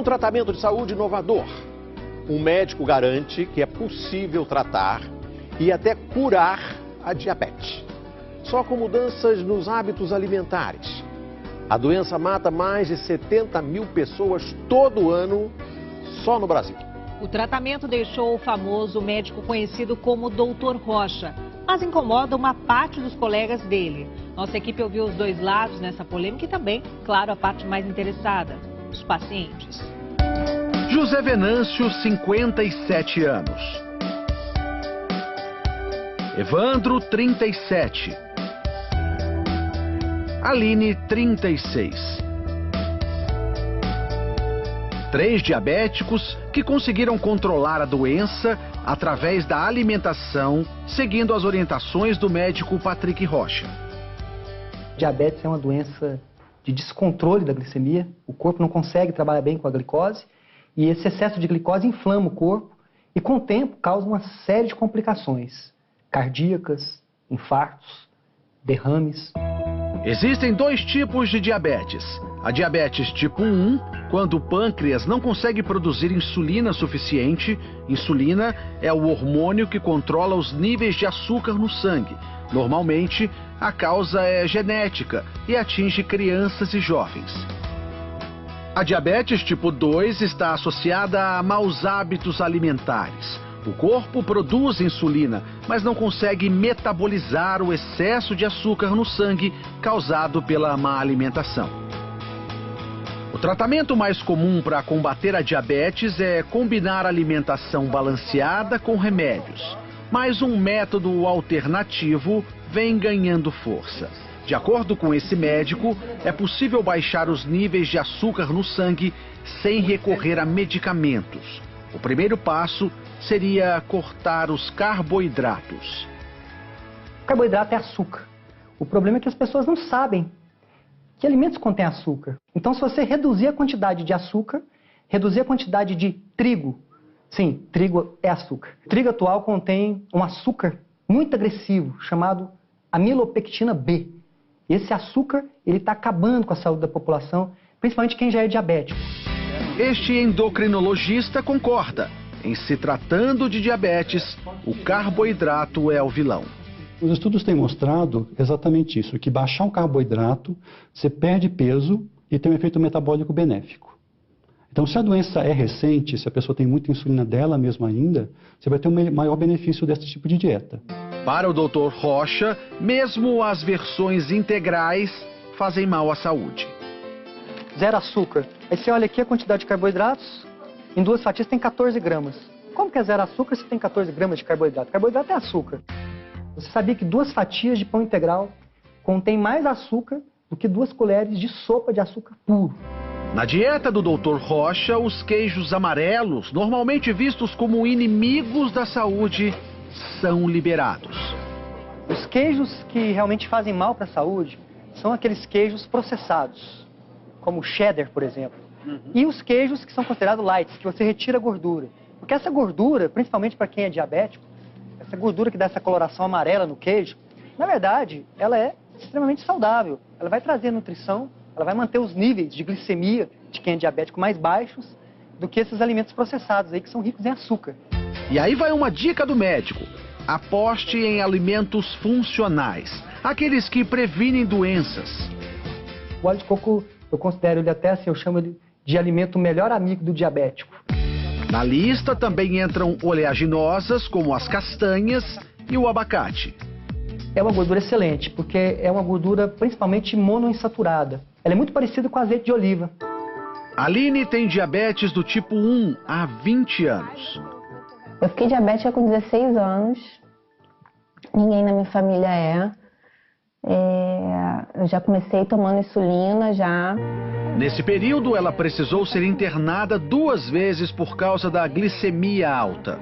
um tratamento de saúde inovador. Um médico garante que é possível tratar e até curar a diabetes. Só com mudanças nos hábitos alimentares. A doença mata mais de 70 mil pessoas todo ano, só no Brasil. O tratamento deixou o famoso médico conhecido como Dr. Rocha, mas incomoda uma parte dos colegas dele. Nossa equipe ouviu os dois lados nessa polêmica e também, claro, a parte mais interessada, os pacientes. José Venâncio, 57 anos. Evandro, 37. Aline, 36. 3 diabéticos que conseguiram controlar a doença através da alimentação, seguindo as orientações do médico Patrick Rocha. Diabetes é uma doença de descontrole da glicemia. O corpo não consegue trabalhar bem com a glicose e esse excesso de glicose inflama o corpo e, com o tempo, causa uma série de complicações cardíacas, infartos, derrames. Existem 2 tipos de diabetes. A diabetes tipo 1, quando o pâncreas não consegue produzir insulina suficiente. Insulina é o hormônio que controla os níveis de açúcar no sangue. Normalmente, a causa é genética e atinge crianças e jovens. A diabetes tipo 2 está associada a maus hábitos alimentares. O corpo produz insulina, mas não consegue metabolizar o excesso de açúcar no sangue causado pela má alimentação. O tratamento mais comum para combater a diabetes é combinar alimentação balanceada com remédios. Mas um método alternativo vem ganhando força. De acordo com esse médico, é possível baixar os níveis de açúcar no sangue sem recorrer a medicamentos. O primeiro passo seria cortar os carboidratos. O carboidrato é açúcar. O problema é que as pessoas não sabem que alimentos contêm açúcar. Então, se você reduzir a quantidade de açúcar, reduzir a quantidade de trigo, sim, trigo é açúcar. O trigo atual contém um açúcar muito agressivo, chamado amilopectina B. Esse açúcar, ele está acabando com a saúde da população, principalmente quem já é diabético. Este endocrinologista concorda. Em se tratando de diabetes, o carboidrato é o vilão. Os estudos têm mostrado exatamente isso, que baixar o carboidrato, você perde peso e tem um efeito metabólico benéfico. Então, se a doença é recente, se a pessoa tem muita insulina dela mesma ainda, você vai ter um maior benefício desse tipo de dieta. Para o Dr. Rocha, mesmo as versões integrais fazem mal à saúde. Zero açúcar. Aí você olha aqui a quantidade de carboidratos, em 2 fatias tem 14 gramas. Como que é zero açúcar se tem 14 gramas de carboidrato? Carboidrato é açúcar. Você sabia que 2 fatias de pão integral contém mais açúcar do que 2 colheres de sopa de açúcar puro? Na dieta do Dr. Rocha, os queijos amarelos, normalmente vistos como inimigos da saúde, são liberados. Os queijos que realmente fazem mal para a saúde são aqueles queijos processados, como o cheddar, por exemplo. E os queijos que são considerados lights, que você retira a gordura. Porque essa gordura, principalmente para quem é diabético, essa gordura que dá essa coloração amarela no queijo, na verdade, ela é extremamente saudável. Ela vai trazer nutrição, ela vai manter os níveis de glicemia de quem é diabético mais baixos do que esses alimentos processados aí que são ricos em açúcar. E aí vai uma dica do médico. Aposte em alimentos funcionais, aqueles que previnem doenças. O óleo de coco, eu considero ele até assim, eu chamo ele de alimento melhor amigo do diabético. Na lista também entram oleaginosas, como as castanhas e o abacate. É uma gordura excelente, porque é uma gordura principalmente monoinsaturada. Ela é muito parecida com azeite de oliva. Aline tem diabetes do tipo 1 há 20 anos. Eu fiquei diabética com 16 anos. Ninguém na minha família é. Eu já comecei tomando insulina já. Nesse período, ela precisou ser internada 2 vezes por causa da glicemia alta.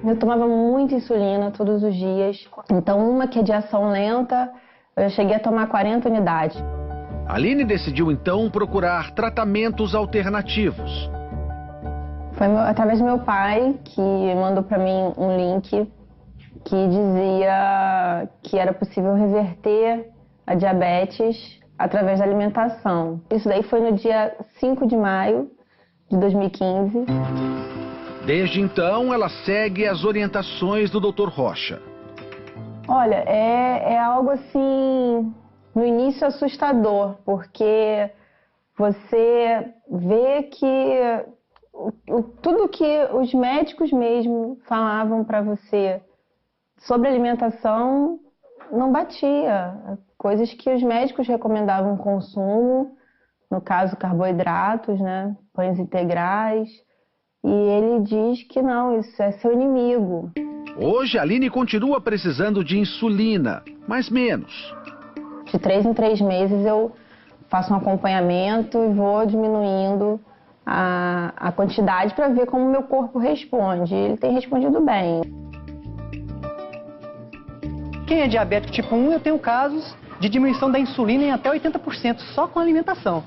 Eu tomava muita insulina todos os dias. Então, uma que é de ação lenta, eu cheguei a tomar 40 unidades. Aline decidiu então procurar tratamentos alternativos. Foi através do meu pai que mandou para mim um link que dizia que era possível reverter a diabetes através da alimentação. Isso daí foi no dia 5 de maio de 2015. Desde então, ela segue as orientações do Dr. Rocha. Olha, é algo assim, no início assustador, porque você vê que tudo que os médicos mesmo falavam para você sobre alimentação não batia. Coisas que os médicos recomendavam consumo, no caso carboidratos, né, pães integrais, e ele diz que não, isso é seu inimigo. Hoje, a Aline continua precisando de insulina, mas menos. De 3 em 3 meses eu faço um acompanhamento e vou diminuindo a quantidade para ver como o meu corpo responde. Ele tem respondido bem. Quem é diabético tipo 1, eu tenho casos de diminuição da insulina em até 80%, só com alimentação.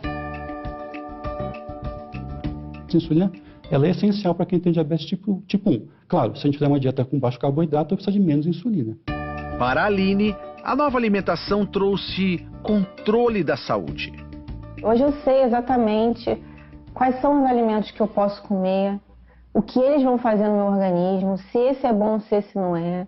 A insulina, ela é essencial para quem tem diabetes tipo 1. Claro, se a gente fizer uma dieta com baixo carboidrato, eu preciso de menos insulina. Para a Aline, a nova alimentação trouxe controle da saúde. Hoje eu sei exatamente quais são os alimentos que eu posso comer, o que eles vão fazer no meu organismo, se esse é bom, se esse não é.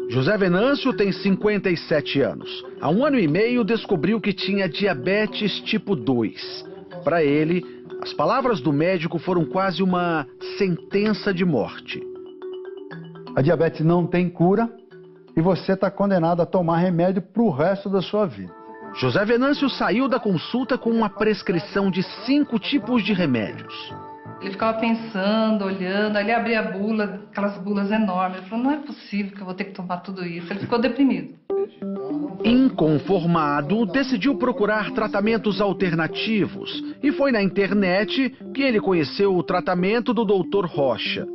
José Venâncio tem 57 anos. Há 1 ano e meio descobriu que tinha diabetes tipo 2. Para ele, as palavras do médico foram quase uma sentença de morte. A diabetes não tem cura e você está condenado a tomar remédio para o resto da sua vida. José Venâncio saiu da consulta com uma prescrição de 5 tipos de remédios. Ele ficava pensando, olhando, aí ele abria a bula, aquelas bulas enormes. Ele falou, não é possível que eu vou ter que tomar tudo isso. Ele ficou deprimido. Inconformado, decidiu procurar tratamentos alternativos e foi na internet que ele conheceu o tratamento do Dr. Rocha.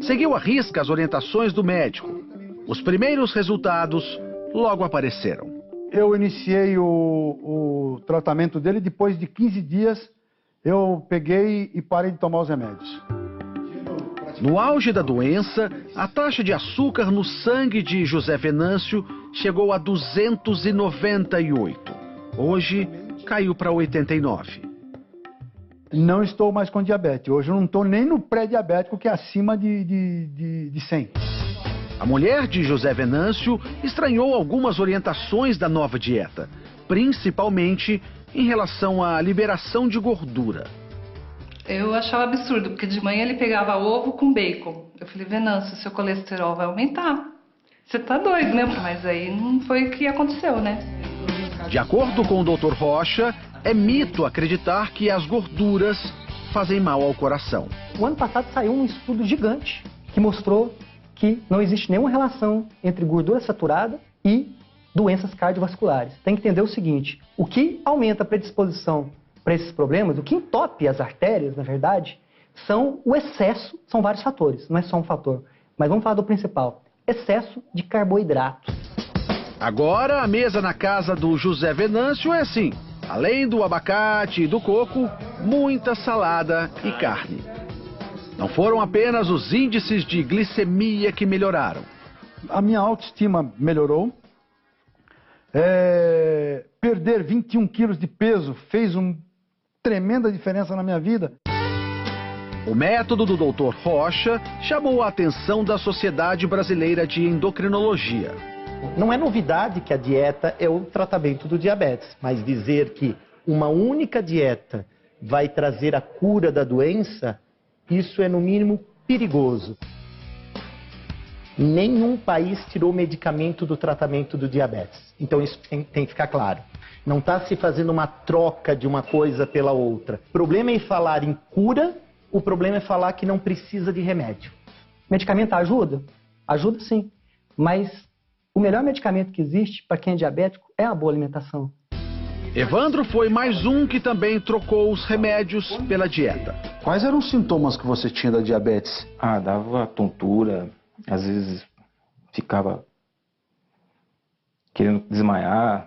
Seguiu à risca as orientações do médico. Os primeiros resultados logo apareceram. Eu iniciei o tratamento dele, depois de 15 dias eu peguei e parei de tomar os remédios. No auge da doença, a taxa de açúcar no sangue de José Venâncio chegou a 298. Hoje, caiu para 89. Não estou mais com diabetes. Hoje eu não estou nem no pré-diabético, que é acima de 100. A mulher de José Venâncio estranhou algumas orientações da nova dieta, principalmente em relação à liberação de gordura. Eu achava absurdo, porque de manhã ele pegava ovo com bacon. Eu falei, Venâncio, seu colesterol vai aumentar. Você tá doido, né? Mas aí não foi o que aconteceu, né? De acordo com o Dr. Rocha, é mito acreditar que as gorduras fazem mal ao coração. O ano passado saiu um estudo gigante que mostrou que não existe nenhuma relação entre gordura saturada e doenças cardiovasculares. Tem que entender o seguinte, o que aumenta a predisposição para esses problemas, o que entope as artérias, na verdade, são o excesso, são vários fatores, não é só um fator. Mas vamos falar do principal, excesso de carboidratos. Agora, a mesa na casa do José Venâncio é assim, além do abacate e do coco, muita salada e carne. Não foram apenas os índices de glicemia que melhoraram. A minha autoestima melhorou. Perder 21 quilos de peso fez uma tremenda diferença na minha vida. O método do Dr. Rocha chamou a atenção da Sociedade Brasileira de Endocrinologia. Não é novidade que a dieta é o tratamento do diabetes, mas dizer que uma única dieta vai trazer a cura da doença, isso é no mínimo perigoso. Nenhum país tirou medicamento do tratamento do diabetes. Então isso tem que ficar claro. Não está se fazendo uma troca de uma coisa pela outra. O problema é falar em cura, o problema é falar que não precisa de remédio. Medicamento ajuda? Ajuda sim. Mas o melhor medicamento que existe para quem é diabético é a boa alimentação. Evandro foi mais um que também trocou os remédios pela dieta. Quais eram os sintomas que você tinha da diabetes? Dava tontura, às vezes ficava querendo desmaiar.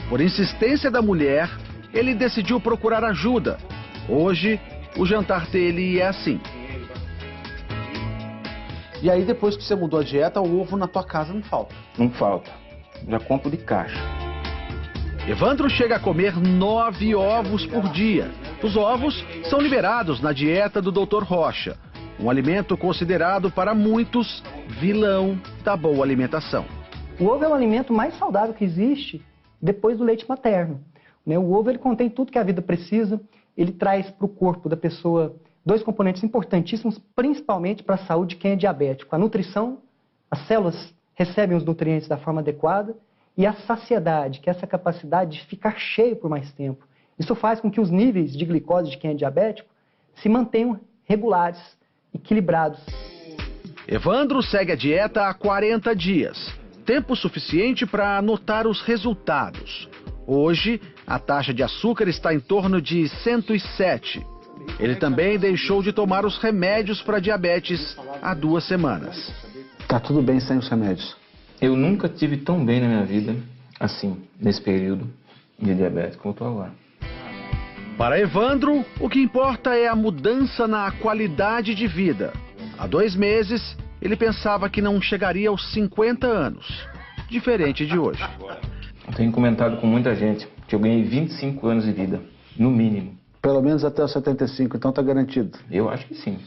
Por insistência da mulher, ele decidiu procurar ajuda. Hoje, o jantar dele é assim. E aí, depois que você mudou a dieta, o ovo na tua casa não falta? Não falta. Já compro de caixa. Evandro chega a comer 9 ovos por dia. Os ovos são liberados na dieta do Dr. Rocha, um alimento considerado para muitos vilão da boa alimentação. O ovo é o alimento mais saudável que existe depois do leite materno. O ovo ele contém tudo que a vida precisa, ele traz para o corpo da pessoa 2 componentes importantíssimos, principalmente para a saúde de quem é diabético. A nutrição, as células recebem os nutrientes da forma adequada, e a saciedade, que é essa capacidade de ficar cheio por mais tempo. Isso faz com que os níveis de glicose de quem é diabético se mantenham regulares, equilibrados. Evandro segue a dieta há 40 dias, tempo suficiente para anotar os resultados. Hoje, a taxa de açúcar está em torno de 107. Ele também deixou de tomar os remédios para diabetes há 2 semanas. Tá tudo bem sem os remédios? Eu nunca tive tão bem na minha vida, assim, nesse período de diabetes como eu estou agora. Para Evandro, o que importa é a mudança na qualidade de vida. Há 2 meses, ele pensava que não chegaria aos 50 anos, diferente de hoje. Eu tenho comentado com muita gente que eu ganhei 25 anos de vida, no mínimo. Pelo menos até os 75, então tá garantido. Eu acho que sim.